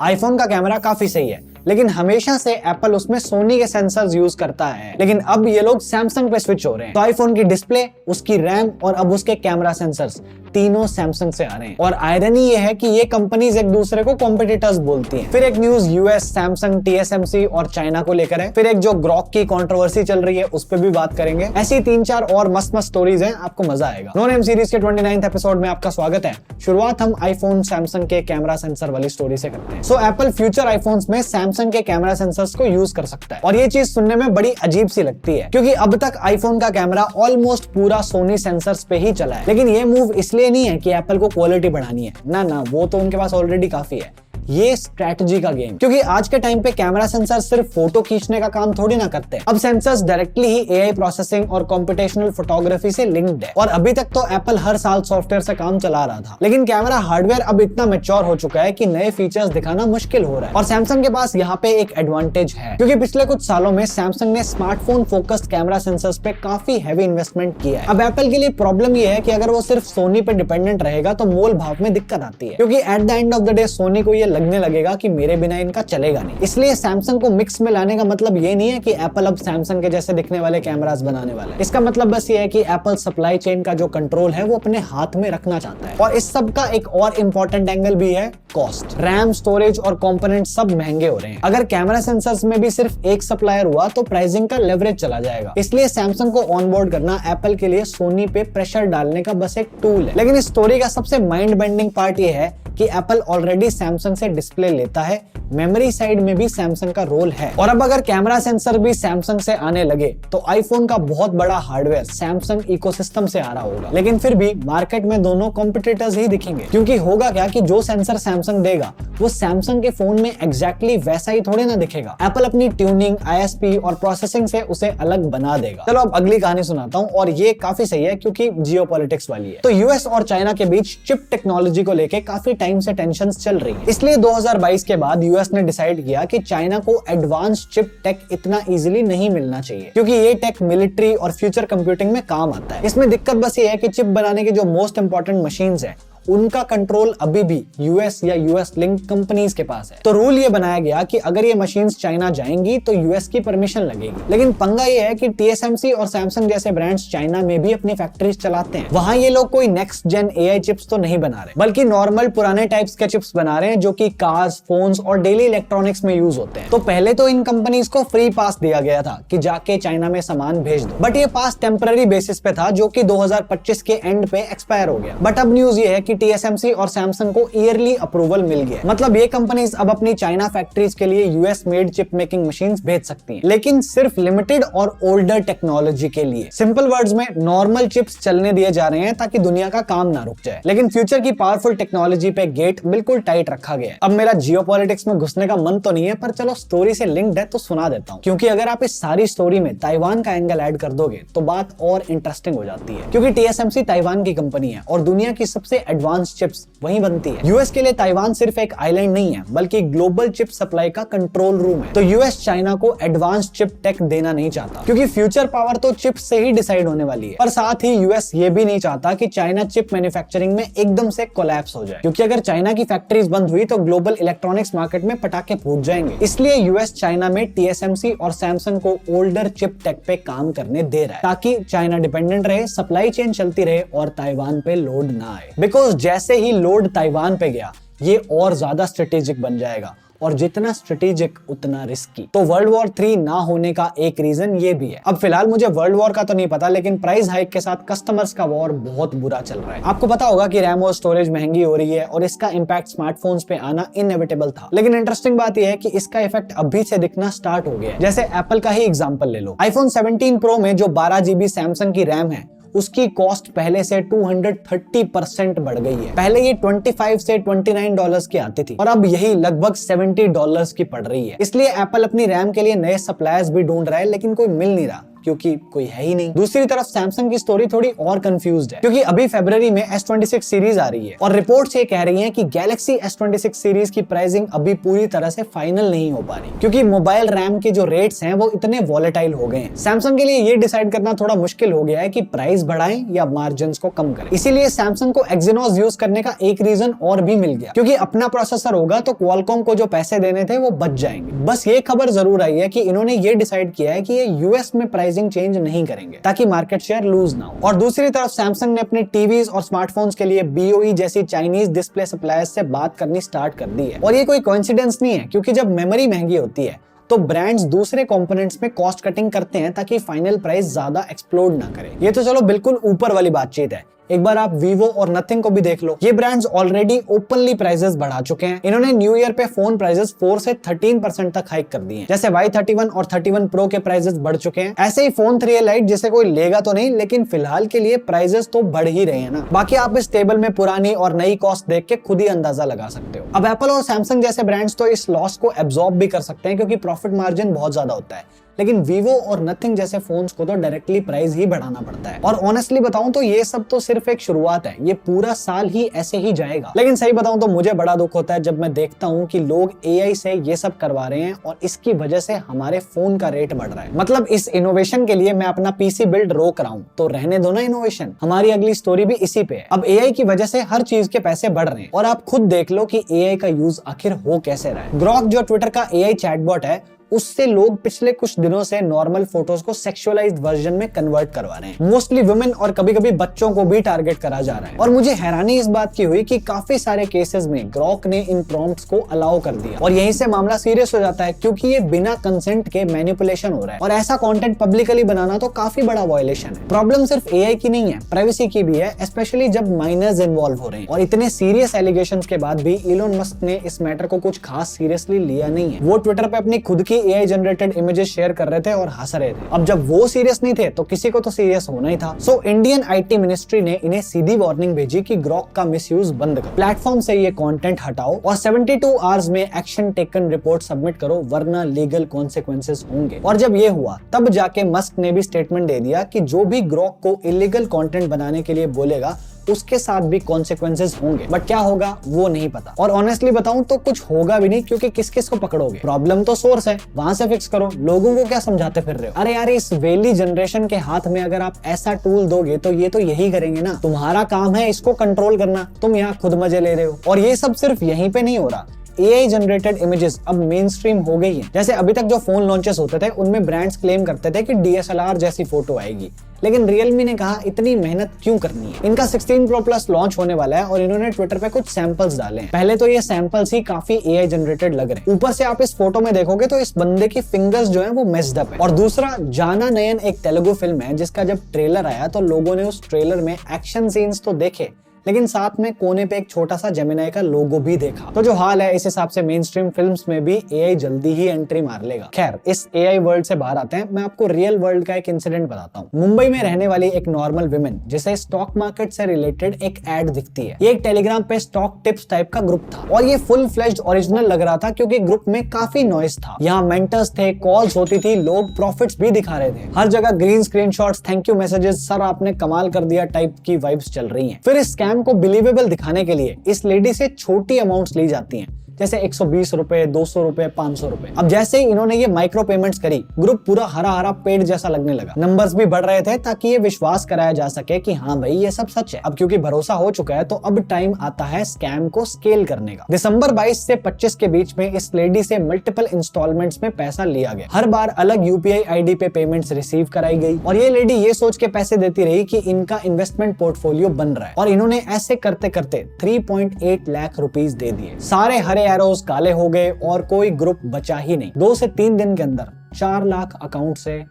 IPhone का camera काफी सही है, लेकिन हमेशा से एप्पल उसमें सोनी के सेंसर्स यूज करता है। लेकिन अब ये लोग सैमसंग पे स्विच हो रहे हैं। तो आईफोन की डिस्प्ले, उसकी रैम और अब उसके कैमरा सेंसर्स तीनों सैमसंग से आ रहे हैं। और आयरनी ये है कि ये कंपनीज एक दूसरे को कॉम्पिटिटर्स बोलती हैं। फिर एक न्यूज यूएस, सैमसंग, टीएसएमसी और चाइना को लेकर है। फिर एक जो ग्रॉक की कंट्रोवर्सी चल रही है उस पर भी बात करेंगे। ऐसी 3-4 और मस्त मस्त स्टोरीज हैं, आपको मजा आएगा। नो नेम सीरीज के 29th एपिसोड में आपका स्वागत है। शुरुआत हम आईफोन सैमसंग के कैमरा सेंसर वाली स्टोरी से करते हैं। सो एप्पल फ्यूचर आईफोन्स में सैमसंग के कैमरा सेंसर्स को यूज कर सकता है। और ये चीज सुनने में बड़ी अजीब सी लगती है, क्योंकि अब तक आईफोन का कैमरा ऑलमोस्ट पूरा सोनी सेंसर्स पे ही चला है। लेकिन ये मूव इसलिए नहीं है कि एप्पल को क्वालिटी बढ़ानी है, ना, वो तो उनके पास ऑलरेडी काफी है। ये स्ट्रैटेजी का गेम, क्योंकि आज के टाइम पे कैमरा सेंसर सिर्फ फोटो खींचने का काम थोड़ी ना करते हैं। अब सेंसर्स डायरेक्टली ही एआई प्रोसेसिंग और कंप्यूटेशनल फोटोग्राफी से लिंक्ड है। और अभी तक तो एप्पल हर साल सॉफ्टवेयर से काम चला रहा था, लेकिन कैमरा हार्डवेयर अब इतना मैच्योर हो चुका है कि नए फीचर्स दिखाना मुश्किल हो रहा है। और सैमसंग के पास यहाँ पे एक एडवांटेज है, क्योंकि पिछले कुछ सालों में सैमसंग ने स्मार्टफोन फोकस्ड कैमरा सेंसर्स पे काफी हैवी इन्वेस्टमेंट किया है। अब एप्पल के लिए प्रॉब्लम ये है कि अगर वो सिर्फ सोनी पे डिपेंडेंट रहेगा तो मोल भाव में दिक्कत आती है, क्योंकि at the end of the day Soni को ये लगने लगेगा कि मेरे बिना इनका चलेगा नहीं। इसलिए सैमसंग को मिक्स में लाने का मतलब ये नहीं है कि एप्पल अब सैमसंग के जैसे दिखने वाले कैमरास बनाने वाला है। इसका मतलब बस ये है कि एप्पल सप्लाई चेन का जो कंट्रोल है वो अपने हाथ में रखना चाहता है। और इस सब का एक और इंपॉर्टेंट एंगल भी है कॉस्ट। रैम, स्टोरेज और कंपोनेंट सब महंगे हो रहे हैं। अगर कैमरा सेंसर्स में भी सिर्फ एक सप्लायर हुआ तो प्राइसिंग का लेवरेज चला जाएगा। इसलिए सैमसंग को ऑनबोर्ड करना एप्पल के लिए सोनी पे प्रेशर डालने का बस एक टूल है। लेकिन इस स्टोरी का सबसे माइंड बेंडिंग पार्ट ये है कि एप्पल ऑलरेडी सैमसंग से डिस्प्ले लेता है, मेमोरी साइड में भी सैमसंग का रोल है। और अब अगर कैमरा सेंसर भी सैमसंग से आने लगे तो आईफोन का बहुत बड़ा हार्डवेयर सैमसंग इकोसिस्टम से आ रहा होगा। लेकिन फिर भी मार्केट में दोनों कॉम्पिटिटर्स ही दिखेंगे, क्योंकि होगा क्या कि जो सेंसर सैमसंग देगा वो सैमसंग के फोन में एग्जैक्टली वैसा ही थोड़े ना दिखेगा। एप्पल अपनी ट्यूनिंग, आईएसपी और प्रोसेसिंग से उसे अलग बना देगा। चलो अब अगली कहानी सुनाता हूँ, और ये काफी सही है क्योंकि जियोपॉलिटिक्स वाली है। तो यूएस और चाइना के बीच चिप टेक्नोलॉजी को लेकर काफी टाइम से टेंशंस चल रही है। इसलिए 2022 के बाद यूएस ने डिसाइड किया कि चाइना को एडवांस चिप टेक इतना इजीली नहीं मिलना चाहिए, क्योंकि ये टेक मिलिट्री और फ्यूचर कंप्यूटिंग में काम आता है। इसमें दिक्कत बस ये है कि चिप बनाने के जो मोस्ट इंपॉर्टेंट मशीन्स है उनका कंट्रोल अभी भी यूएस या यूएस लिंक कंपनीज के पास है। तो रूल ये बनाया गया कि अगर ये मशीन्स चाइना जाएंगी तो यूएस की परमिशन लगेगी। लेकिन पंगा ये है कि टीएसएमसी और सैमसंग जैसे ब्रांड्स चाइना में भी अपनी फैक्ट्रीज चलाते हैं। वहां ये लोग कोई नेक्स्ट जेन एआई चिप्स तो नहीं बना रहे, बल्कि नॉर्मल पुराने टाइप्स के चिप्स बना रहे हैं जो कि कार्स, फोन्स और डेली इलेक्ट्रॉनिक्स में यूज होते हैं। तो पहले तो इन कंपनीज को फ्री पास दिया गया था कि जाके चाइना में सामान भेज दो, बट ये पास टेम्पररी बेसिस पे था जो कि 2025 के एंड पे एक्सपायर हो गया। बट अब न्यूज ये है कि टीएसएमसी और सैमसंग को ईयरली अप्रूवल मिल गया। मतलब ये कंपनीज अब अपनी चाइना फैक्ट्रीज के लिए US made chip making machines भेज सकती हैं, लेकिन सिर्फ लिमिटेड और ओल्डर टेक्नोलॉजी के लिए। सिंपल वर्ड्स में नॉर्मल चिप्स चलने दिए जा रहे हैं ताकि दुनिया का काम ना रुक जाए। लेकिन फ्यूचर की पावरफुल टेक्नोलॉजी पे गेट बिल्कुल टाइट रखा गया है। अब मेरा जियोपॉलिटिक्स में घुसने का मन तो नहीं है, पर चलो स्टोरी से लिंक्ड है तो सुना देता हूँ, क्योंकि अगर आप इस सारी स्टोरी में ताइवान का एंगल ऐड कर दोगे तो बात और इंटरेस्टिंग हो जाती है। क्योंकि टीएसएमसी ताइवान की कंपनी है और दुनिया की सबसे एडवांस चिप्स वहीं बनती है। यूएस के लिए ताइवान सिर्फ एक आइलैंड नहीं है, बल्कि ग्लोबल चिप सप्लाई का कंट्रोल रूम है। तो यूएस चाइना को एडवांस चिप टेक देना नहीं चाहता, क्योंकि फ्यूचर पावर तो चिप से ही डिसाइड होने वाली है। पर साथ ही यूएस ये भी नहीं चाहता कि चाइना चिप मैन्युफैक्चरिंग में एकदम से कोलैप्स हो जाए, क्योंकि अगर चाइना की फैक्ट्रीज बंद हुई तो ग्लोबल इलेक्ट्रॉनिक्स मार्केट में पटाखे फूट जाएंगे। इसलिए यूएस चाइना में टीएसएमसी और सैमसंग को ओल्डर चिप टेक पे काम करने दे रहा है, ताकि चाइना डिपेंडेंट रहे, सप्लाई चेन चलती रहे और ताइवान पे लोड ना आए। बिकॉज जैसे ही लोड ताइवान पे गया ये और ज्यादा स्ट्रेटेजिक बन जाएगा, और जितना स्ट्रेटेजिक उतना रिस्की। तो वर्ल्ड वॉर 3 ना होने का एक रीजन ये भी है। अब फिलहाल मुझे वर्ल्ड वॉर का तो नहीं पता, लेकिन प्राइस हाइक के साथ कस्टमर्स का वॉर बहुत बुरा चल रहा है। आपको पता होगा कि रैम और स्टोरेज महंगी हो रही है और इसका इंपैक्ट स्मार्टफोन्स पे आना इनएविटेबल था। लेकिन इंटरेस्टिंग बात यह है कि इसका इफेक्ट अभी से दिखना स्टार्ट हो गया है। जैसे एप्पल का ही एग्जांपल ले लो। आईफोन 17 प्रो में जो 12 GB सैमसंग की रैम है उसकी कॉस्ट पहले से 230% बढ़ गई है। पहले ये $25 से $29 की आती थी और अब यही लगभग $70 की पड़ रही है। इसलिए एप्पल अपनी रैम के लिए नए सप्लायर्स भी ढूंढ रहा है, लेकिन कोई मिल नहीं रहा। क्योंकि कोई है ही नहीं। दूसरी तरफ सैमसंग की स्टोरी थोड़ी और कंफ्यूज्ड है, क्योंकि अभी फरवरी में S26 सीरीज आ रही है और रिपोर्ट्स ये कह रही हैं कि गैलेक्सी S26 सीरीज की प्राइसिंग अभी पूरी तरह से फाइनल नहीं हो पा रही, क्योंकि मोबाइल रैम के जो रेट्स हैं वो इतने वॉलेटाइल हो गए हैं। सैमसंग के लिए ये डिसाइड करना थोड़ा मुश्किल हो गया है कि प्राइस बढ़ाएं या मार्जिन को कम करें। इसीलिए सैमसंग को एक्सिनोस यूज करने का एक रीजन और भी मिल गया, क्योंकि अपना प्रोसेसर होगा तो क्वालकॉम को जो पैसे देने थे वो बच जाएंगे। बस ये खबर जरूर आई है कि इन्होंने ये डिसाइड किया है कि ये यूएस में प्राइसिंग चेंज नहीं करेंगे ताकि मार्केट शेयर लूज ना हो। और दूसरी तरफ सैमसंग ने अपने टीवीज और स्मार्टफोन्स के लिए BOE जैसी चाइनीज डिस्प्ले सप्लायर्स से बात करनी स्टार्ट कर दी है। और ये कोई कोइंसिडेंस नहीं है, क्योंकि जब मेमोरी महंगी होती है तो ब्रांड्स दूसरे कंपोनेंट्स में कॉस्ट कटिंग करते हैं ताकि फाइनल प्राइस ज्यादा एक्सप्लोड ना करे। ये तो चलो बिल्कुल ऊपर वाली बातचीत है। एक बार आप वीवो और नथिंग को भी देख लो, ये ब्रांड्स ऑलरेडी ओपनली प्राइसेस बढ़ा चुके हैं। इन्होंने न्यू ईयर पे फोन प्राइसेस 4 से 13% तक हाइक कर दिए हैं। जैसे Y31 और 31 Pro के प्राइसेस बढ़ चुके हैं, ऐसे ही फोन 3A Lite जिसे कोई लेगा तो नहीं, लेकिन फिलहाल के लिए प्राइसेस तो बढ़ ही रहे हैं ना। बाकी आप इस टेबल में पुरानी और नई कॉस्ट देख के खुद ही अंदाजा लगा सकते हो। अब एप्पल और सैमसंग जैसे ब्रांड्स तो इस लॉस को एब्जॉर्ब भी कर सकते हैं, क्योंकि प्रॉफिट मार्जिन बहुत ज्यादा होता है, लेकिन वीवो और नथिंग जैसे फोन्स को तो डायरेक्टली प्राइस ही बढ़ाना पड़ता है। और ऑनेस्टली बताऊं तो ये सब तो सिर्फ एक शुरुआत है, ये पूरा साल ही ऐसे ही जाएगा। लेकिन सही बताऊं तो मुझे बड़ा दुख होता है जब मैं देखता हूं कि लोग AI से ये सब करवा रहे हैं और इसकी वजह से हमारे फोन का रेट बढ़ रहा है। मतलब इस इनोवेशन के लिए मैं अपना PC बिल्ड रोक रहा हूं, तो रहने दो ना इनोवेशन। हमारी अगली स्टोरी भी इसी पे है। अब AI की वजह से हर चीज के पैसे बढ़ रहे हैं और आप खुद देख लो कि AI का यूज आखिर हो कैसे रहा है। ग्रॉक जो ट्विटर का AI चैटबॉट है, उससे लोग पिछले कुछ दिनों से नॉर्मल फोटोज को सेक्सुअलाइज्ड वर्जन में कन्वर्ट करवा रहे हैं। मोस्टली वुमेन और कभी कभी बच्चों को भी टारगेट करा जा रहा है। और मुझे हैरानी इस बात की हुई कि काफी सारे केसेस में ग्रॉक ने इन प्रॉम्प्ट्स को अलाउ कर दिया और यहीं से मामला सीरियस हो जाता है, क्योंकि ये बिना कंसेंट के मैनिपुलेशन हो रहा है और ऐसा कंटेंट पब्लिकली बनाना तो काफी बड़ा वायलेशन है। प्रॉब्लम सिर्फ AI की नहीं है, प्राइवेसी की भी है, स्पेशली जब माइनर्स इन्वॉल्व हो रहे हैं। और इतने सीरियस एलिगेशंस के बाद भी इलोन मस्क ने इस मैटर को कुछ खास सीरियसली लिया नहीं है। वो ट्विटर पे अपनी खुद की AI जनरेटेड इमेजेस शेयर कर रहे थे और हंस रहे थे। अब जब वो सीरियस नहीं थे तो किसी को तो सीरियस होना ही था। सो इंडियन IT मिनिस्ट्री ने इन्हें सीधी वार्निंग भेजी कि ग्रॉक का मिसयूज बंद करो, प्लेटफॉर्म से ये कंटेंट हटाओ और 72 आवर्स में एक्शन टेकन रिपोर्ट सबमिट करो, वरना लीगल कॉन्सिक्वेंसेस होंगे। और जब ये हुआ तब जाके मस्क ने भी स्टेटमेंट दे दिया कि जो भी ग्रॉक को इलीगल कंटेंट बनाने के लिए बोलेगा उसके साथ भी कॉन्सिक्वेंसेस होंगे, बट क्या होगा वो नहीं पता। और ऑनेस्टली बताऊं तो कुछ होगा भी नहीं, क्योंकि किस किस को पकड़ोगे। प्रॉब्लम तो सोर्स है, वहां से फिक्स करो। लोगों को क्या समझाते फिर रहे हो? अरे यार, इस वेली जनरेशन के हाथ में अगर आप ऐसा टूल दोगे तो ये तो यही करेंगे ना। तुम्हारा काम है इसको कंट्रोल करना, तुम यहाँ खुद मजे ले रहे हो। और ये सब सिर्फ यहीं पे नहीं हो रहा, AI जनरेटेड इमेजेस अब मेन स्ट्रीम हो गई है। जैसे अभी तक जो फोन लॉन्चेस होते थे उनमें ब्रांड्स क्लेम करते थे कि DSLR जैसी फोटो आएगी, लेकिन Realme ने कहा इतनी मेहनत क्यों करनी है। इनका 16 Pro Plus लॉन्च होने वाला है और इन्होंने ट्विटर पे कुछ सैंपल्स डाले हैं। पहले तो ये सैंपल्स ही काफी AI जनरेटेड लग रहे हैं। ऊपर से आप इस फोटो में देखोगे तो इस बंदे की फिंगर्स जो है वो मेस्ड अप है। और दूसरा, जाना नयन एक तेलुगु फिल्म है जिसका जब ट्रेलर आया तो लोगों ने उस ट्रेलर में एक्शन सीन्स तो देखे, लेकिन साथ में कोने पे एक छोटा सा जेमिनाई का लोगो भी देखा। तो जो हाल है, इस हिसाब से मेन स्ट्रीम फिल्म्स में भी AI जल्दी ही एंट्री मार लेगा। खैर, इस AI वर्ल्ड से बाहर आते हैं। मैं आपको रियल वर्ल्ड का एक इंसिडेंट बताता हूँ। मुंबई में रहने वाली एक नॉर्मल वुमेन जिसे स्टॉक मार्केट से रिलेटेड एक एड दिखती है। ये एक टेलीग्राम पे स्टॉक टिप्स टाइप का ग्रुप था और ये फुल फ्लेज्ड ओरिजिनल लग रहा था, क्योंकि ग्रुप में काफी नॉइस था। यहाँ मेंटर्स थे, कॉल्स होती थी, लोग प्रॉफिट्स भी दिखा रहे थे। हर जगह green screenshots, thank you messages, sir आपने कमाल कर दिया टाइप की वाइब्स चल रही हैं। फिर इस स्कैम को बिलीवेबल दिखाने के लिए इस लेडी से छोटी अमाउंट्स ली जाती हैं, जैसे 120 रुपए, 200 रुपए, 500 रुपए। अब जैसे ही इन्होंने ये माइक्रो पेमेंट्स करी, ग्रुप पूरा हरा हरा पेड़ जैसा लगने लगा। नंबर्स भी बढ़ रहे थे ताकि ये विश्वास कराया जा सके कि हाँ भाई ये सब सच है। अब क्योंकि भरोसा हो चुका है तो अब टाइम आता है स्कैम को स्केल करने का। दिसंबर 22 से 25 के बीच में इस लेडी से मल्टीपल इंस्टॉलमेंट्स में पैसा लिया गया। हर बार अलग UPI ID पे पेमेंट्स रिसीव कराई गई और ये लेडी ये सोच के पैसे देती रही कि इनका इन्वेस्टमेंट पोर्टफोलियो बन रहा है। और इन्होंने ऐसे करते करते 3.8 लाख रुपीस दे दिए। सारे हरे एरोस काले हो गए और कोई ग्रुप बचा ही नहीं। 2 से 3 दिन के अंदर 4 लाख अकाउंट से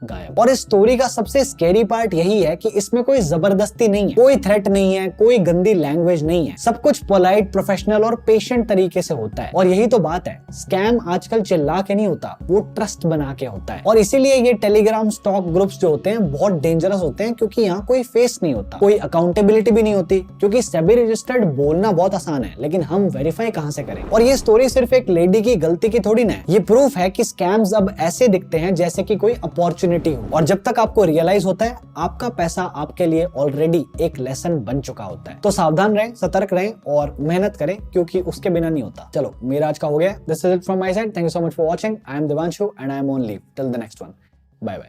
गायब। और इस स्टोरी का सबसे स्केरी पार्ट यही है कि इसमें कोई जबरदस्ती नहीं है, कोई थ्रेट नहीं है, कोई गंदी लैंग्वेज नहीं है। सब कुछ पोलाइट, प्रोफेशनल और पेशेंट तरीके से होता है। और यही तो बात है, स्कैम आजकल चिल्ला के नहीं होता, वो ट्रस्ट बना के होता है। और इसीलिए ये टेलीग्राम स्टॉक ग्रुप्स जो होते हैं बहुत डेंजरस होते हैं, क्योंकि यहाँ कोई फेस नहीं होता, कोई अकाउंटेबिलिटी भी नहीं होती। क्योंकि सेबी रजिस्टर्ड बोलना बहुत आसान है, लेकिन हम वेरीफाई कहाँ से करें। और ये स्टोरी सिर्फ एक लेडी की गलती की थोड़ी ना है, ये प्रूफ है कि स्कैम्स अब ऐसे दिखते हैं जैसे कि कोई अपॉर्चुनिटी अपॉर्चुनिटी हो। और जब तक आपको रियलाइज होता है आपका पैसा आपके लिए ऑलरेडी एक लेसन बन चुका होता है। तो सावधान रहें, सतर्क रहें और मेहनत करें, क्योंकि उसके बिना नहीं होता। चलो मेरा आज का हो गया। This is it from my side. Thank you so much for watching. I am Divanshu and I am on leave till the next one. Bye bye.